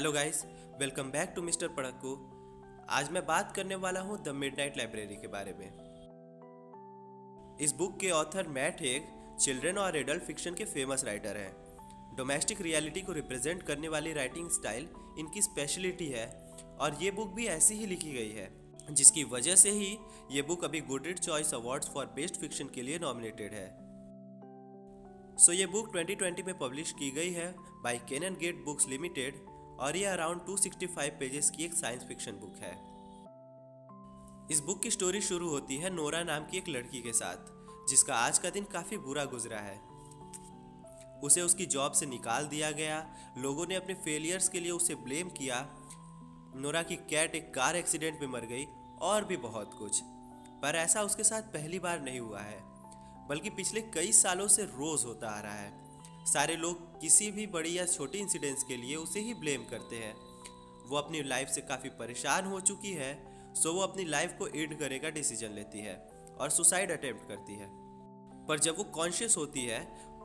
Hello guys, welcome back to mister Padhakku. आज मैं बात करने वाला हूँ द मिडनाइट लाइब्रेरी के बारे में। इस बुक के ऑथर मैट हेग चिल्ड्रन और एडल्ट फिक्शन के फेमस राइटर हैं। डोमेस्टिक रियलिटी को रिप्रेजेंट करने वाली राइटिंग स्टाइल इनकी स्पेशलिटी है और ये बुक भी ऐसी ही लिखी गई है, जिसकी वजह से ही ये बुक अभी Goodreads choice awards for best fiction के लिए नॉमिनेटेड है। ये बुक 2020 में पब्लिश की गई है by Canongate books limited और ये अराउंड 265 पेजेस की एक साइंस फिक्शन बुक है। इस बुक की स्टोरी शुरू होती है नोरा नाम की एक लड़की के साथ, जिसका आज का दिन काफ़ी बुरा गुजरा है। उसे उसकी जॉब से निकाल दिया गया, लोगों ने अपने फेलियर्स के लिए उसे ब्लेम किया। नोरा की कैट एक कार एक्सीडेंट में मर गई और भी बहुत कुछ। पर ऐसा उसके साथ पहली बार नहीं हुआ है, बल्कि पिछले कई सालों से रोज़ होता आ रहा है। सारे लोग किसी भी बड़ी या छोटी इंसिडेंट्स के लिए उसे ही ब्लेम करते हैं। वो अपनी लाइफ से काफ़ी परेशान हो चुकी है, सो वो अपनी लाइफ को एंड करने का डिसीजन लेती है और सुसाइड अटेम्प्ट करती है। पर जब वो कॉन्शियस होती है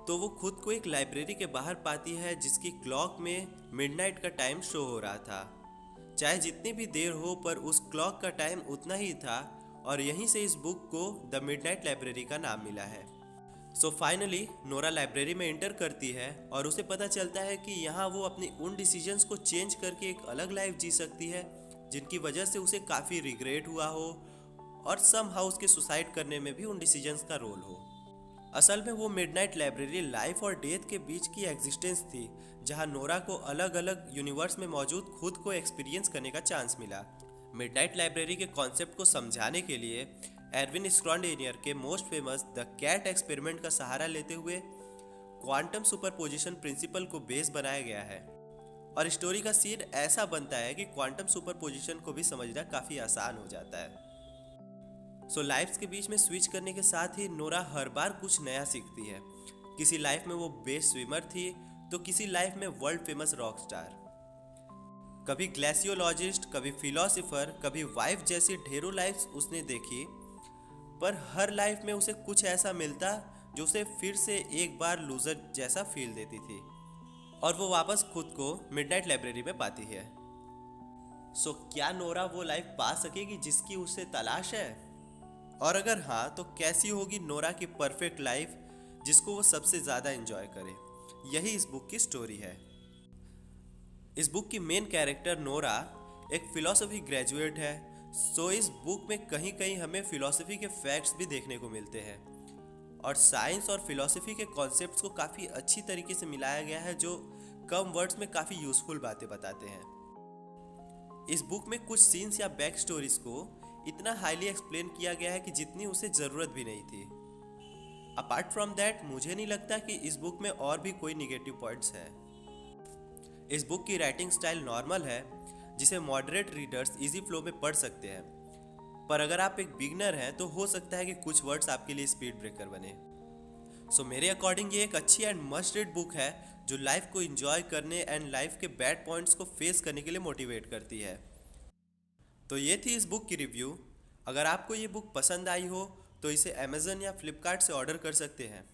तो वो खुद को एक लाइब्रेरी के बाहर पाती है, जिसकी क्लॉक में मिडनाइट का टाइम शो हो रहा था। चाहे जितनी भी देर हो, पर उस क्लॉक का टाइम उतना ही था और यहीं से इस बुक को द मिडनाइट लाइब्रेरी का नाम मिला है। फाइनली नोरा लाइब्रेरी में एंटर करती है और उसे पता चलता है कि यहाँ वो अपनी उन डिसीजंस को चेंज करके एक अलग लाइफ जी सकती है, जिनकी वजह से उसे काफ़ी रिग्रेट हुआ हो और सम हाउ उसके सुसाइड करने में भी उन डिसीजंस का रोल हो। असल में वो मिडनाइट लाइब्रेरी लाइफ और डेथ के बीच की एग्जिस्टेंस थी, जहाँ नोरा को अलग अलग यूनिवर्स में मौजूद खुद को एक्सपीरियंस करने का चांस मिला। मिडनाइट लाइब्रेरी के कॉन्सेप्ट को समझाने के लिए एरविन स्क्रॉन्डेनियर के most famous the cat experiment का सहारा लेते हुए क्वांटम सुपरपोजिशन प्रिंसिपल को बेस बनाया गया है। और स्टोरी का सीन ऐसा बनता है कि क्वांटम सुपरपोजिशन को भी समझना काफ़ी आसान हो जाता है। लाइफ्स के बीच में स्विच करने के साथ ही नोरा हर बार कुछ नया सीखती है। किसी लाइफ में वो बेस्ट स्विमर थी, तो किसी लाइफ में वर्ल्ड फेमस रॉक स्टार, कभी ग्लेशियोलॉजिस्ट, कभी फिलोसोफर, कभी वाइफ जैसी ढेरों लाइफ्स उसने देखी। पर हर लाइफ में उसे कुछ ऐसा मिलता जो उसे फिर से एक बार लूजर जैसा फील देती थी और वो वापस खुद को मिडनाइट लाइब्रेरी में पाती है। क्या नोरा वो लाइफ पा सकेगी जिसकी उसे तलाश है? और अगर हाँ, तो कैसी होगी नोरा की परफेक्ट लाइफ जिसको वो सबसे ज़्यादा एंजॉय करे? यही इस बुक की स्टोरी है। इस बुक की मेन कैरेक्टर नोरा एक फिलॉसफी ग्रेजुएट है। इस बुक में कहीं कहीं हमें फिलॉसफी के फैक्ट्स भी देखने को मिलते हैं और साइंस और फिलॉसफी के कॉन्सेप्ट्स को काफ़ी अच्छी तरीके से मिलाया गया है, जो कम वर्ड्स में काफ़ी यूजफुल बातें बताते हैं। इस बुक में कुछ सीन्स या बैक स्टोरीज को इतना हाईली एक्सप्लेन किया गया है कि जितनी उसे ज़रूरत भी नहीं थी। अपार्ट फ्रॉम दैट, मुझे नहीं लगता कि इस बुक में और भी कोई निगेटिव पॉइंट्स हैं। इस बुक की राइटिंग स्टाइल नॉर्मल है, जिसे मॉडरेट रीडर्स इजी फ्लो में पढ़ सकते हैं। पर अगर आप एक बिगनर हैं तो हो सकता है कि कुछ वर्ड्स आपके लिए स्पीड ब्रेकर बने। मेरे अकॉर्डिंग ये एक अच्छी एंड मस्ट रीड बुक है, जो लाइफ को एंजॉय करने एंड लाइफ के बैड पॉइंट्स को फेस करने के लिए मोटिवेट करती है। तो ये थी इस बुक की रिव्यू। अगर आपको ये बुक पसंद आई हो तो इसे अमेजन या फ्लिपकार्ट से ऑर्डर कर सकते हैं।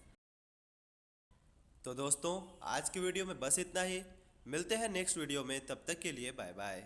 तो दोस्तों, आज की वीडियो में बस इतना ही। मिलते हैं नेक्स्ट वीडियो में, तब तक के लिए बाय बाय।